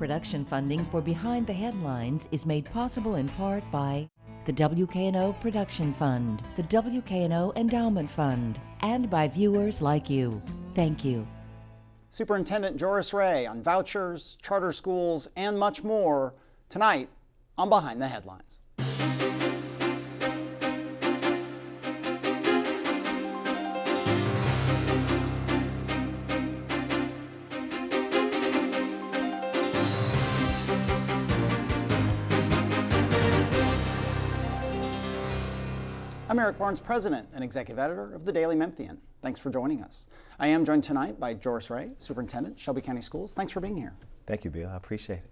Production funding for Behind the Headlines is made possible in part by the WKNO Production Fund, the WKNO Endowment Fund, and by viewers like you. Thank you. Superintendent Joris Ray on vouchers, charter schools, and much more tonight on Behind the Headlines. I'm Eric Barnes, President and Executive Editor of the Daily Memphian. Thanks for joining us. I am joined tonight by Joris Ray, Superintendent, Shelby County Schools. Thanks for being here. Thank you, Bill. I appreciate it.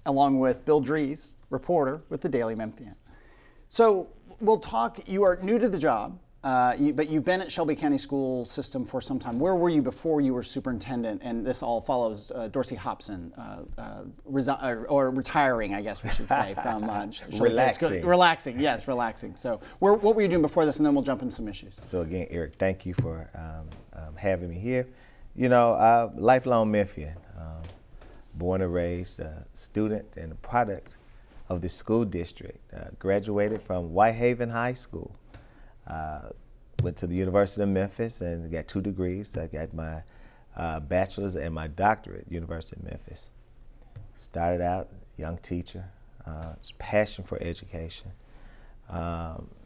Along with Bill Dries, reporter with the Daily Memphian. So we'll talk, you are new to the job, but you've been at Shelby County School System for some time. Where were you before you were superintendent? And this all follows Dorsey Hobson retiring, I guess we should say, from relaxing. Relaxing. So what were you doing before this? And then we'll jump into some issues. So again, Eric, thank you for having me here. You know, lifelong Memphian, born and raised, a student and a product of the school district. Graduated from Whitehaven High School. Went to the University of Memphis and got 2 degrees. I got my bachelor's and my doctorate at University of Memphis. Started out young teacher, passion for education,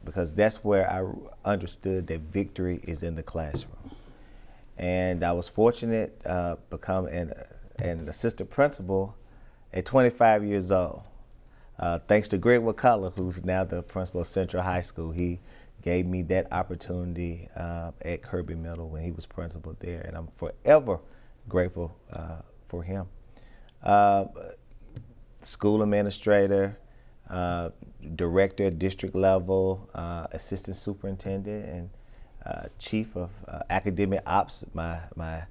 because that's where I understood that victory is in the classroom. And I was fortunate to become an assistant principal at 25 years old. Thanks to Greg McCullough, who's now the principal of Central High School. He gave me that opportunity at Kirby Middle when he was principal there, and I'm forever grateful for him. School administrator, director, district level, assistant superintendent, and chief of academic ops, my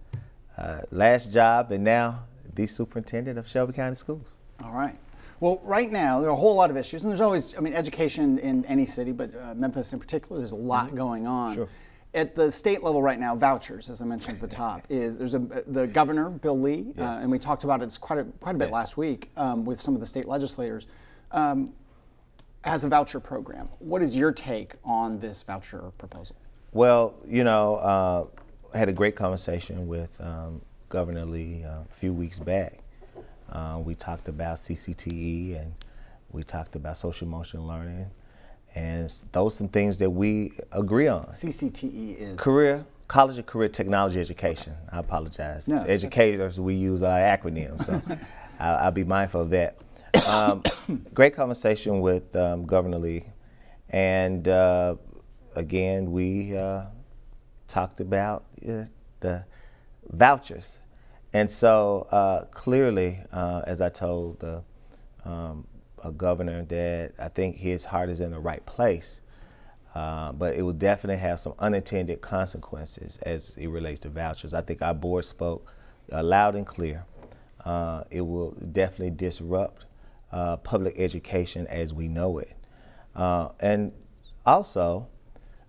last job, and now the superintendent of Shelby County Schools. All right. Well, right now, there are a whole lot of issues, and there's always, education in any city, but Memphis in particular, there's a lot going on. Sure. At the state level right now, vouchers, as I mentioned at the top, the governor, Bill Lee, yes. And we talked about it quite a bit yes. last week with some of the state legislators, has a voucher program. What is your take on this voucher proposal? Well, I had a great conversation with Governor Lee a few weeks back. We talked about CCTE and we talked about social emotional learning, and those are some things that we agree on. CCTE is? College and Career Technology Education. I apologize. No, educators, we use our acronyms, so I'll be mindful of that. Great conversation with Governor Lee, and again, we talked about the vouchers. And so clearly, as I told the governor, that I think his heart is in the right place, but it will definitely have some unintended consequences as it relates to vouchers. I think our board spoke loud and clear. It will definitely disrupt public education as we know it. And also,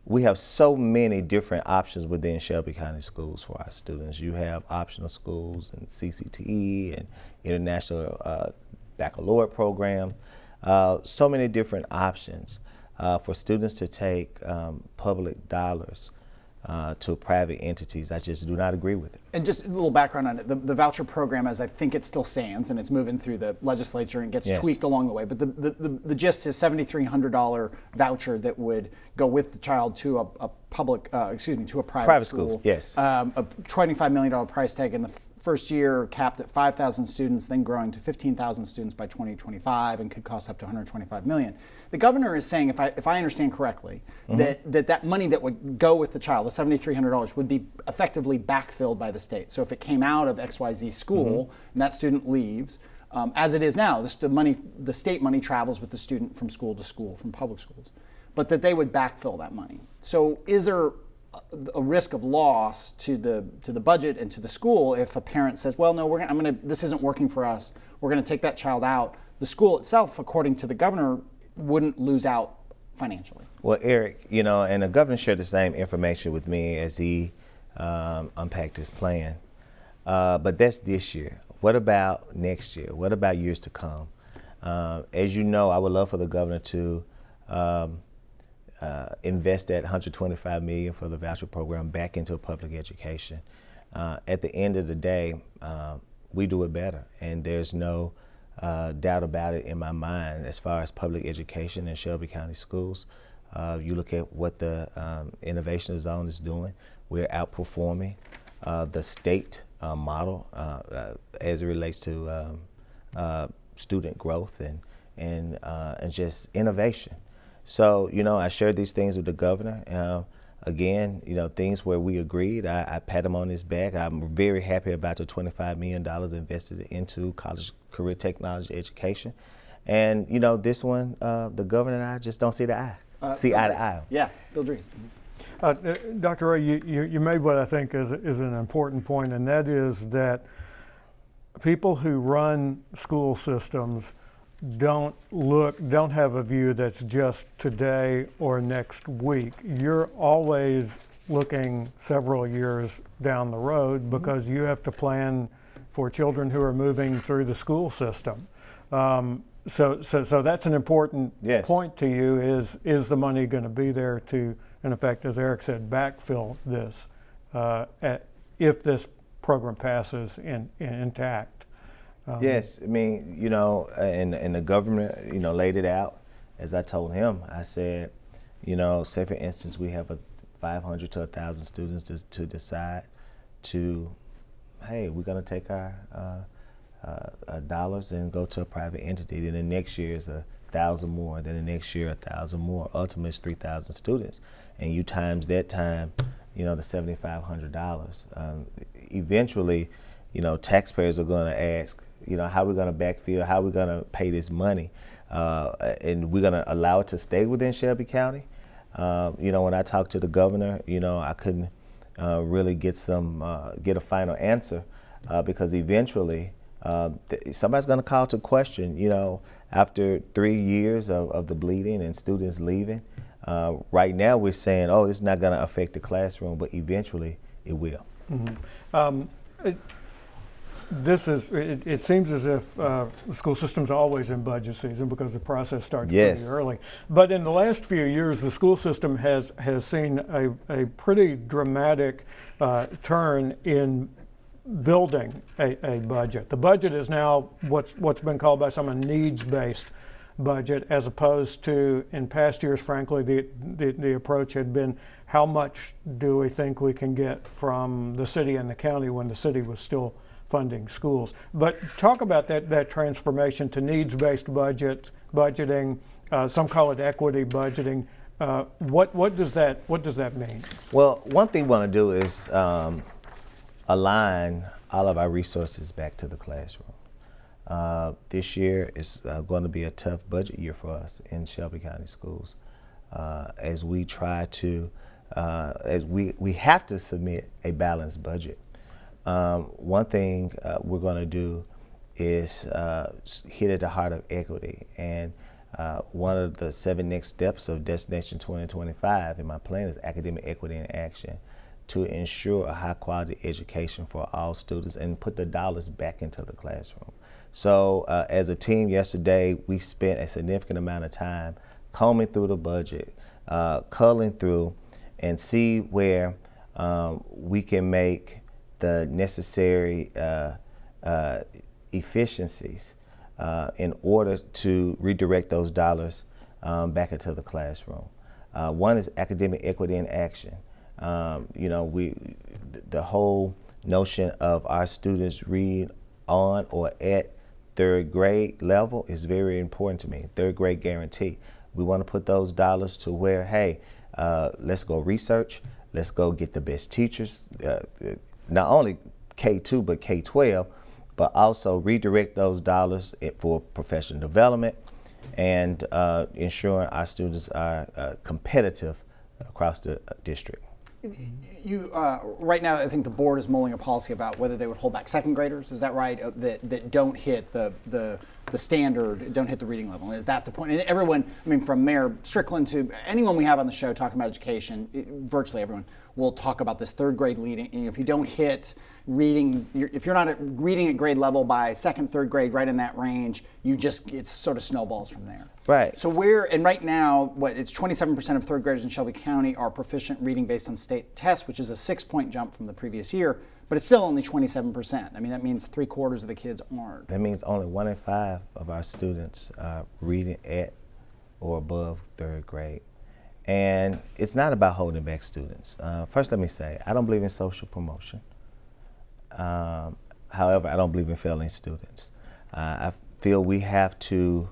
we have so many different options within Shelby County Schools for our students. You have optional schools and CCTE and international baccalaureate program. So many different options for students to take public dollars to private entities. I just do not agree with it. And just a little background on it. The voucher program, as I think it still stands, and it's moving through the legislature and gets yes. tweaked along the way, but the gist is $7,300 voucher that would go with the child to a private school. Yes. A $25 million price tag in the first year, capped at 5,000 students, then growing to 15,000 students by 2025, and could cost up to $125 million. The governor is saying, if I understand correctly, mm-hmm. that money that would go with the child, the $7,300, would be effectively backfilled by the state. So if it came out of XYZ school mm-hmm. and that student leaves, as it is now, the state money travels with the student from school to school, from public schools, but that they would backfill that money. So is there a risk of loss to the budget and to the school if a parent says, well, no, this isn't working for us, we're going to take that child out? The school itself, according to the governor, wouldn't lose out financially. Well, Eric, and the governor shared the same information with me as he unpacked his plan. But that's this year. what about next year? What about years to come? As you know, I would love for the governor to invest that $125 million for the voucher program back into public education. At the end of the day, we do it better, and there's no doubt about it in my mind as far as public education in Shelby County schools. You look at what the Innovation Zone is doing, we're outperforming the state model as it relates to student growth and just innovation. So, I shared these things with the governor. Again, things where we agreed, I pat him on his back. I'm very happy about the $25 million invested into college career technology education. And, this one, the governor and I just don't see eye to eye. Yeah, Bill Dries. Dr. Ray, you made what I think is an important point, and that is that people who run school systems don't have a view that's just today or next week. You're always looking several years down the road because you have to plan for children who are moving through the school system. So that's an important point to you. Is the money going to be there to, in effect, as Eric said, backfill this if this program passes intact? Yes, I mean, and the government, laid it out. As I told him, I said, say for instance, we have 500 to 1,000 students to decide to, hey, we're going to take our dollars and go to a private entity. Then the next year is 1,000 more. Then the next year 1,000 more. Ultimately, it's 3,000 students, and you times that time, the $7,500. Eventually, taxpayers are going to ask, how we're going to backfill, how we're going to pay this money, and we're going to allow it to stay within Shelby County. When I talked to the governor, I couldn't really get a final answer because eventually somebody's going to call to question, after 3 years of the bleeding and students leaving. Right now we're saying, it's not going to affect the classroom, but eventually it will. Mm-hmm. It seems as if the school system's always in budget season because the process starts pretty early. But in the last few years, the school system has seen a pretty dramatic turn in building a budget. The budget is now what's been called by some a needs-based budget, as opposed to in past years, frankly, the approach had been how much do we think we can get from the city and the county when the city was still funding schools. But talk about that transformation to needs-based budgeting. Some call it equity budgeting. What does that mean? Well, one thing we want to do is align all of our resources back to the classroom. This year is going to be a tough budget year for us in Shelby County schools, as we try to, as we have to submit a balanced budget. One thing we're going to do is hit at the heart of equity, and one of the 7 next steps of Destination 2025 in my plan is academic equity in action, to ensure a high quality education for all students and put the dollars back into the classroom. So as a team yesterday, we spent a significant amount of time combing through the budget, culling through, and see where we can make the necessary efficiencies in order to redirect those dollars back into the classroom. One is academic equity in action. The whole notion of our students read on or at 3rd grade level is very important to me. 3rd grade guarantee. We want to put those dollars to where, hey, let's go research, let's go get the best teachers, not only K2 but K12, but also redirect those dollars for professional development and ensuring our students are competitive across the district. You right now, I think the board is mulling a policy about whether they would hold back 2nd graders. Is that right? That don't hit the the standard, don't hit the reading level. Is that the point? And everyone, I mean, from Mayor Strickland to anyone we have on the show talking about education, virtually everyone will talk about this third grade leading. You know, if you don't hit reading, if you're not reading at grade level by second, third grade, right in that range, it sort of snowballs from there. Right. So and right now, it's 27% of third graders in Shelby County are proficient reading based on state tests, which is a 6-point jump from the previous year. But it's still only 27%. I mean, that means 3/4 of the kids aren't. That means only 1 in 5 of our students are reading at or above third grade. And it's not about holding back students. First, let me say, I don't believe in social promotion. However, I don't believe in failing students. I feel we have to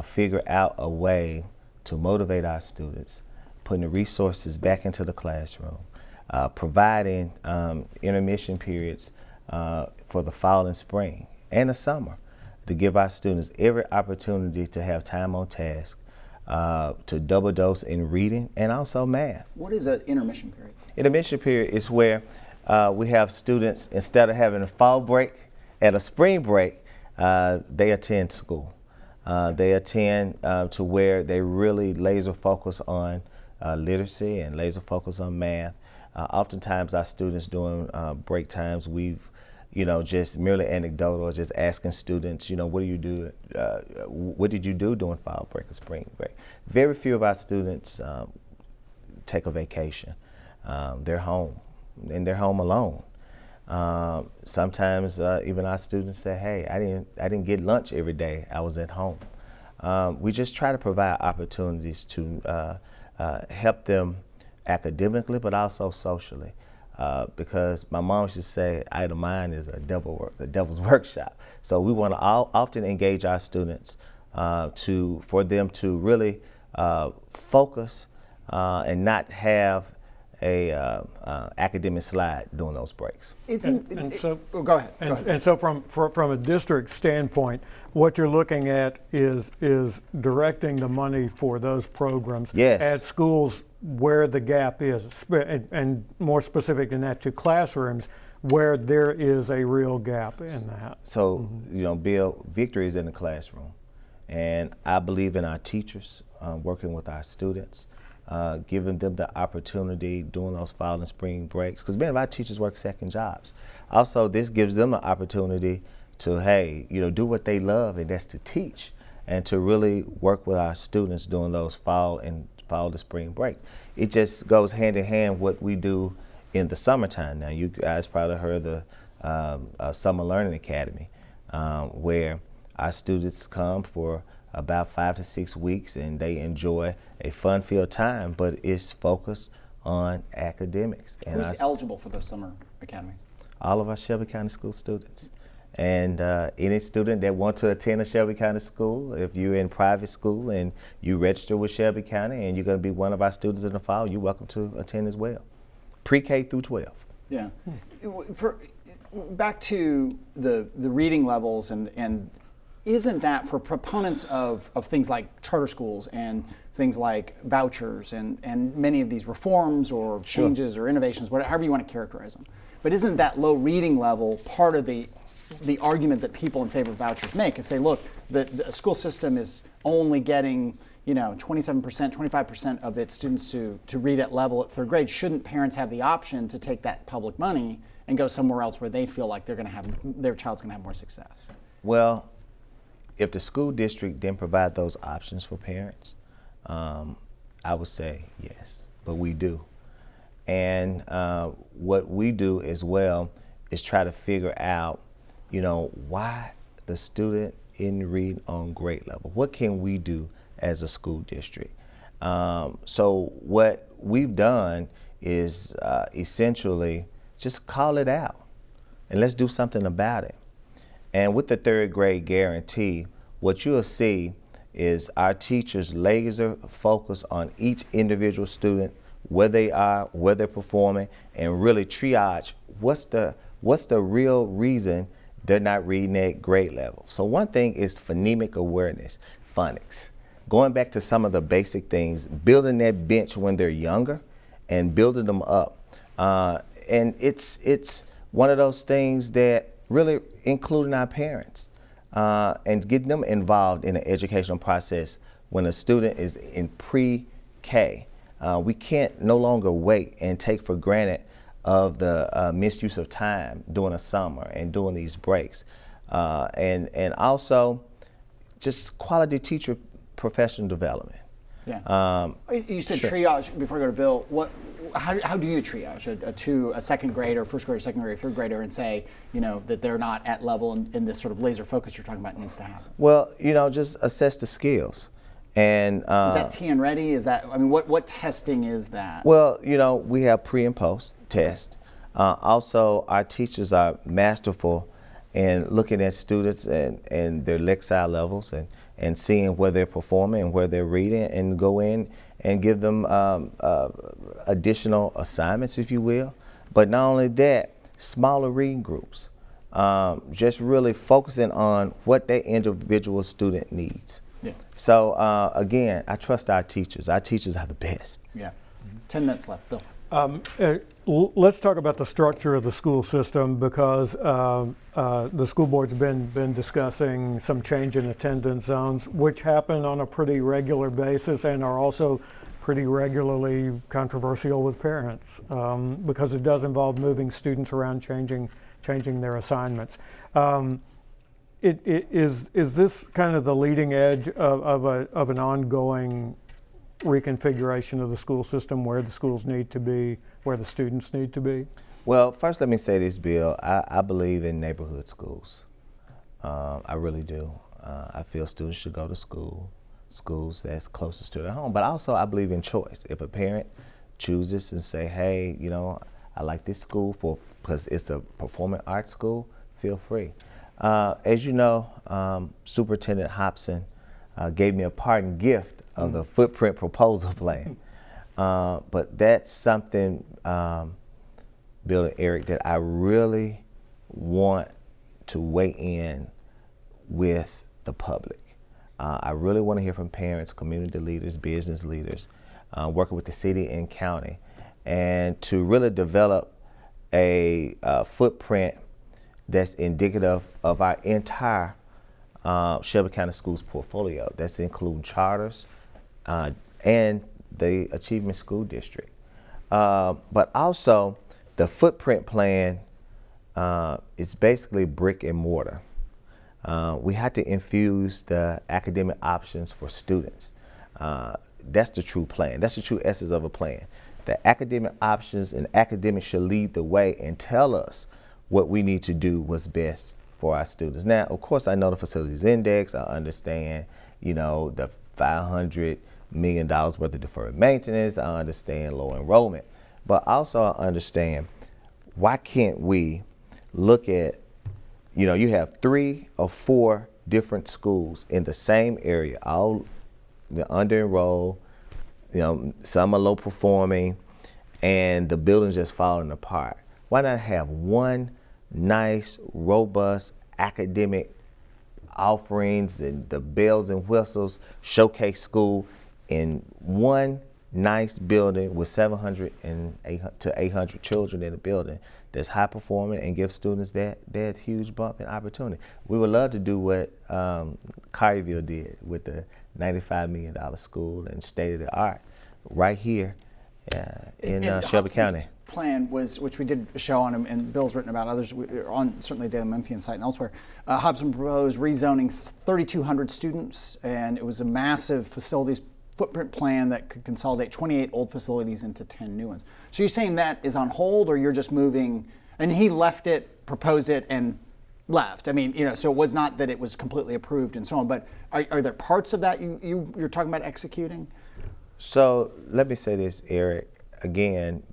figure out a way to motivate our students, putting the resources back into the classroom, providing intermission periods for the fall and spring and the summer to give our students every opportunity to have time on task, to double dose in reading and also math. What is an intermission period? Intermission period is where we have students, instead of having a fall break, at a spring break, they attend school. They attend to where they really laser focus on literacy and laser focus on math. Oftentimes our students during break times, we've, just merely anecdotal, just asking students, what do you do? What did you do during fall break or spring break? Very few of our students take a vacation. They're home, and they're home alone. Sometimes even our students say, hey, I didn't get lunch every day. I was at home. We just try to provide opportunities to help them academically, but also socially. Because my mom used to say, idle mind is a devil's workshop. So we want to often engage our students for them to really focus and not have a academic slide during those breaks. Go ahead. And so from a district standpoint, what you're looking at is directing the money for those programs at schools where the gap is, and more specific than that, to classrooms where there is a real gap in that. So, Bill, victory is in the classroom. And I believe in our teachers working with our students, giving them the opportunity during those fall and spring breaks, because many of our teachers work second jobs. Also, this gives them the opportunity to, do what they love, and that's to teach, and to really work with our students during those fall to spring break. It just goes hand in hand what we do in the summertime. Now, you guys probably heard the Summer Learning Academy, where our students come for about 5 to 6 weeks, and they enjoy a fun-filled time, but it's focused on academics. And who's eligible for those summer academies? All of our Shelby County School students. And any student that wants to attend a Shelby County school, if you're in private school and you register with Shelby County and you're going to be one of our students in the fall, you're welcome to attend as well. Pre-K through 12. Yeah. Back to the reading levels, and isn't that for proponents of things like charter schools and things like vouchers and many of these reforms or changes or innovations, however you want to characterize them, but isn't that low reading level part of the argument that people in favor of vouchers make, and say, look, the school system is only getting 27%, 25% of its students to read at level at third grade. Shouldn't parents have the option to take that public money and go somewhere else where they feel like their child's going to have more success? Well, if the school district didn't provide those options for parents, I would say yes, but we do. And what we do as well is try to figure out why the student isn't reading on grade level. What can we do as a school district? So what we've done is essentially just call it out and let's do something about it. And with the third grade guarantee, what you'll see is our teachers laser focus on each individual student, where they are, where they're performing, and really triage what's the real reason they're not reading at grade level. So one thing is phonemic awareness, phonics. Going back to some of the basic things, building that bench when they're younger and building them up. And it's one of those things that really including our parents. and getting them involved in the educational process when a student is in pre-K. We can't no longer wait and take for granted of the misuse of time during the summer and during these breaks. And also just quality teacher professional development. Yeah. You said sure. triage before I go to Bill. How do you triage a second grader, first grader, second grader, third grader, and say, that they're not at level in this sort of laser focus you're talking about needs to happen? Well, just assess the skills. And is that TN ready? Is that, what testing is that? Well, we have pre and post test. Also, our teachers are masterful in looking at students and their Lexile levels and seeing where they're performing and where they're reading, and go in and give them additional assignments, if you will. But not only that, smaller reading groups, just really focusing on what their individual student needs. Yeah. So again, I trust our teachers. Our teachers are the best. Yeah. 10 minutes left, Bill. Let's talk about the structure of the school system, because the school board's been discussing some change in attendance zones, which happen on a pretty regular basis and are also pretty regularly controversial with parents, because it does involve moving students around, changing their assignments. Is this kind of the leading edge of an ongoing reconfiguration of the school system, where the schools need to be, where the students need to be? Well, first let me say this, Bill. I believe in neighborhood schools. I really do. I feel students should go to schools that's closest to their home. But also I believe in choice. If a parent chooses and say, hey, I like this school because it's a performing arts school, feel free. As you know, Superintendent Hobson gave me a parting gift of the footprint proposal plan. But that's something, Bill and Eric, that I really want to weigh in with the public. I really want to hear from parents, community leaders, business leaders, working with the city and county, and to really develop a footprint that's indicative of our entire Shelby County Schools portfolio. That's including charters and the Achievement School District. But also, the footprint plan is basically brick and mortar. We have to infuse the academic options for students. That's the true plan. That's the true essence of a plan. The academic options and academics should lead the way and tell us what we need to do what's best for our students. Now, of course, I know the facilities index. I understand, the $500 million worth of deferred maintenance. I understand low enrollment. But also I understand, why can't we look at, you have 3 or 4 different schools in the same area, all under-enrolled, some are low performing, and the building's just falling apart. Why not have one nice, robust academic offerings and the bells and whistles showcase school in one nice building with 700 to 800 children in the building that's high performing and give students that huge bump in opportunity? We would love to do what Collierville did with the $95 million school and state of the art right here in Shelby County. Plan was, which we did a show on, and Bill's written about, others on certainly Daily Memphian site and elsewhere. Hobson proposed rezoning 3,200 students, and it was a massive facilities footprint plan that could consolidate 28 old facilities into 10 new ones. So you're saying that is on hold, or you're just moving? And he left it, proposed it, and left. So it was not that it was completely approved and so on. But are there parts of that you're talking about executing? So let me say this, Eric. Again,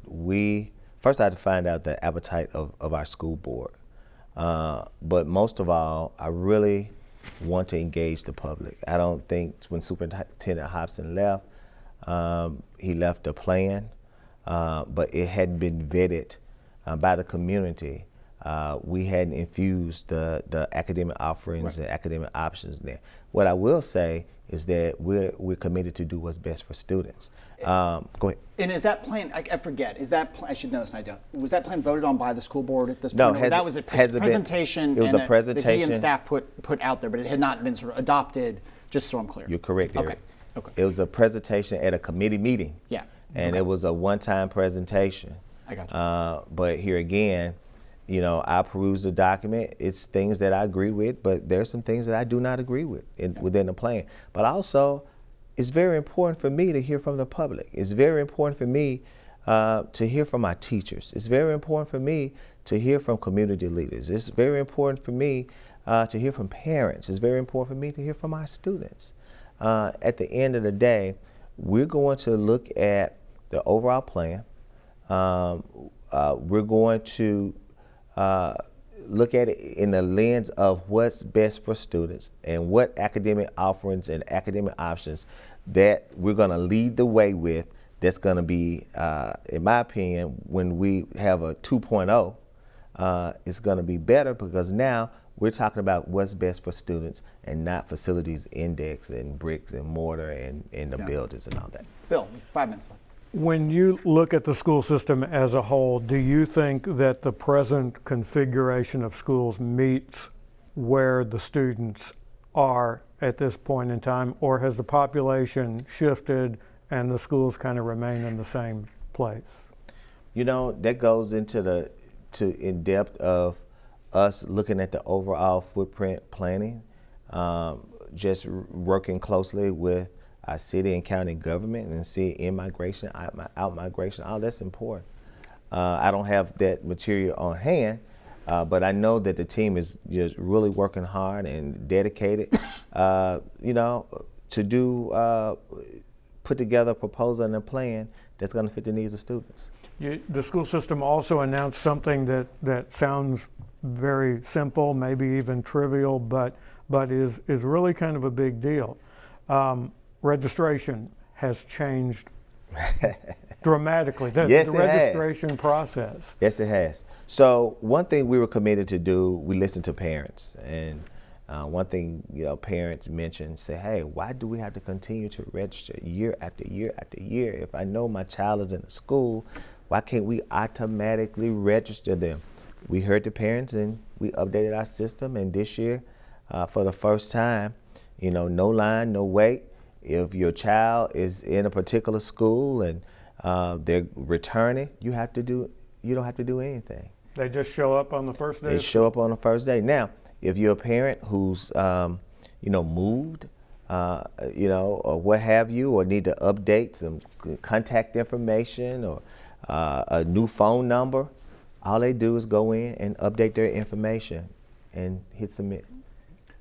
first I had to find out the appetite of our school board. But most of all, I really want to engage the public. I don't think when Superintendent Hobson left, he left a plan, but it hadn't been vetted by the community we hadn't infused the academic offerings and academic options there. What I will say is that we're committed to do what's best for students. Go ahead. And is that plan, I forget, I should know this and I don't, was that plan voted on by the school board at this No, point? Or that was a presentation it was a presentation that he and staff put out there, but it had not been sort of adopted, just so I'm clear. You're correct, Eric. Okay. It was a presentation at a committee meeting. Yeah. And it was a one-time presentation. I got you. But here again, I perused the document. It's things that I agree with, but there's some things that I do not agree with within the plan. But also, it's very important for me to hear from the public. It's very important for me to hear from my teachers. It's very important for me to hear from community leaders. It's very important for me to hear from parents. It's very important for me to hear from my students. At the end of the day, we're going to look at the overall plan. We're going to look at it in the lens of what's best for students and what academic offerings and academic options that we're going to lead the way with. That's going to be, in my opinion, when we have a 2.0, it's going to be better because now we're talking about what's best for students and not facilities index and bricks and mortar and the buildings and all that. Bill, 5 minutes left. When you look at the school system as a whole, do you think that the present configuration of schools meets where the students are at this point in time, or has the population shifted and the schools kind of remain in the same place? That goes into in depth of us looking at the overall footprint planning, just working closely with our city and county government and see in-migration, out-migration, all that's important. I don't have that material on hand, but I know that the team is just really working hard and dedicated, to do, put together a proposal and a plan that's going to fit the needs of students. The school system also announced something that sounds very simple, maybe even trivial, but is really kind of a big deal. Registration has changed dramatically. Yes, the it registration process. Yes, it has. So one thing we were committed to do, we listened to parents, and one thing parents mentioned, say, hey, why do we have to continue to register year after year after year? If I know my child is in a school, why can't we automatically register them? We heard the parents and we updated our system, and this year, for the first time, no line, no wait. If your child is in a particular school and they're returning, you don't have to do anything. They just show up on the first day? They show up on the first day. Now, if you're a parent who's, moved, or what have you, or need to update some contact information or a new phone number, all they do is go in and update their information and hit submit.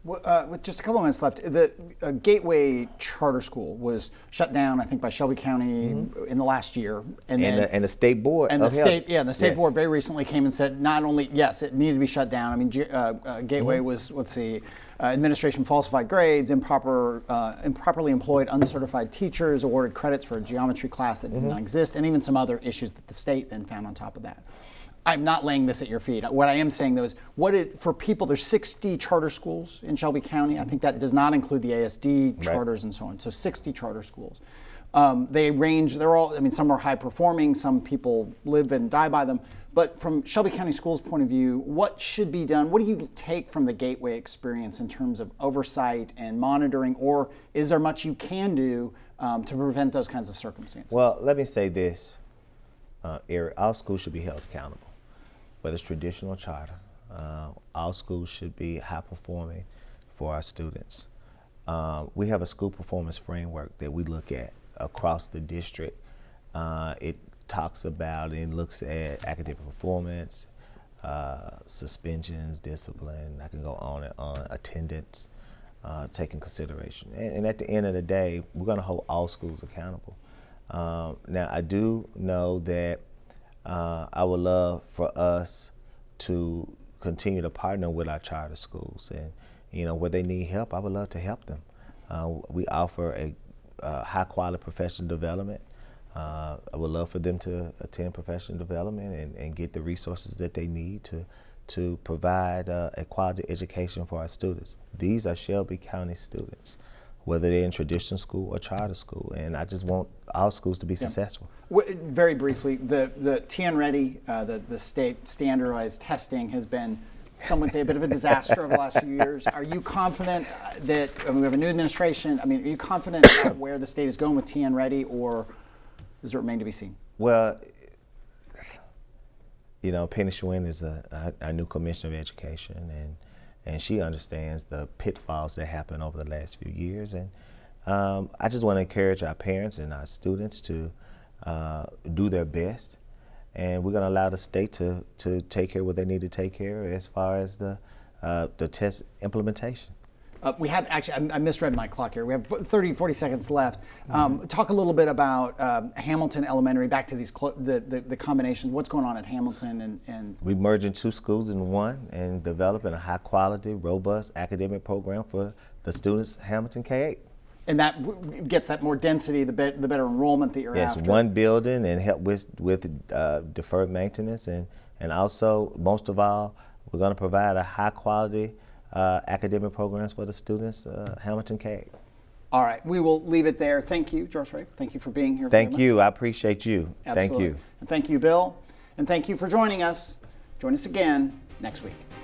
With just a couple of minutes left, the Gateway Charter School was shut down, I think, by Shelby County in the last year, and the state board and the state board very recently came and said not only yes, it needed to be shut down. I mean, Gateway was administration falsified grades, improperly employed uncertified teachers, awarded credits for a geometry class that did not exist, and even some other issues that the state then found on top of that. I'm not laying this at your feet. What I am saying, though, is for people, there's 60 charter schools in Shelby County. I think that does not include the ASD charters and so on. So 60 charter schools. They range, some are high performing, some people live and die by them. But from Shelby County Schools' point of view, what should be done? What do you take from the Gateway experience in terms of oversight and monitoring, or is there much you can do to prevent those kinds of circumstances? Well, let me say this, Eric, all schools should be held accountable. Whether it's traditional or charter, all schools should be high performing for our students. We have a school performance framework that we look at across the district. It talks about and looks at academic performance, suspensions, discipline, I can go on and on, attendance, taking consideration. And at the end of the day, we're gonna hold all schools accountable. Now, I do know that I would love for us to continue to partner with our charter schools, and where they need help, I would love to help them. We offer a high quality professional development. I would love for them to attend professional development and get the resources that they need to provide a quality education for our students. These are Shelby County students, whether they're in traditional school or charter school, and I just want our schools to be successful. Very briefly, the TN Ready, the state standardized testing has been, some would say, a bit of a disaster over the last few years. Are you confident that, I mean, we have a new administration, I mean, are you confident about where the state is going with TN Ready, or does it remain to be seen? Well, you know, Penny Schwinn is our new Commissioner of Education, and she understands the pitfalls that happened over the last few years. And I just want to encourage our parents and our students to do their best. And we're going to allow the state to take care of what they need to take care of as far as the test implementation. We have, actually, I misread my clock here. We have 40 seconds left. Talk a little bit about Hamilton Elementary, back to these the combinations. What's going on at Hamilton? And We're merging 2 schools in one and developing a high quality, robust academic program for the students at Hamilton K-8. And that gets that more density, the better enrollment that you're after. Yes, one building, and help with deferred maintenance, and also, most of all, we're going to provide a high quality academic programs for the students, Hamilton K-8. All right, we will leave it there. Thank you, George Ray. Thank you for being here. Thank you. I appreciate you. Absolutely. Thank you. And thank you, Bill. And thank you for joining us. Join us again next week.